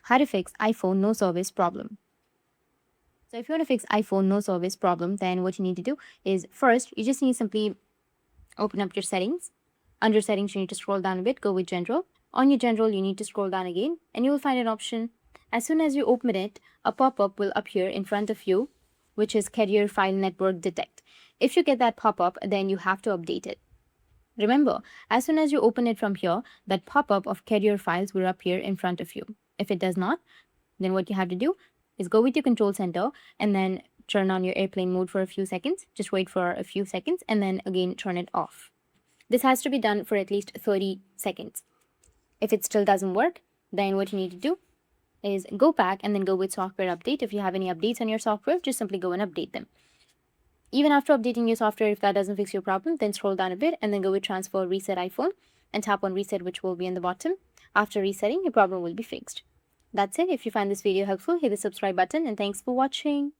How to fix iPhone no service problem. So if you want to fix iPhone no service problem, then what you need to do is first, you just need to simply open up your settings. Under settings, you need to scroll down a bit, go with general. On your general, you need to scroll down again and you will find an option. As soon as you open it, a pop-up will appear in front of you, which is Carrier File Network Detect. If you get that pop-up, then you have to update it. Remember, as soon as you open it from here, that pop-up of carrier files will appear in front of you. If it does not, then what you have to do is go with your control center and then turn on your airplane mode for a few seconds. Just wait for a few seconds and then again turn it off. This has to be done for at least 30 seconds. If it still doesn't work, then what you need to do is go back and then go with software update. If you have any updates on your software, just simply go and update them. Even after updating your software, if that doesn't fix your problem, then scroll down a bit and then go with transfer reset iPhone and tap on reset, which will be in the bottom. After resetting, your problem will be fixed. That's it. If you find this video helpful, hit the subscribe button and thanks for watching.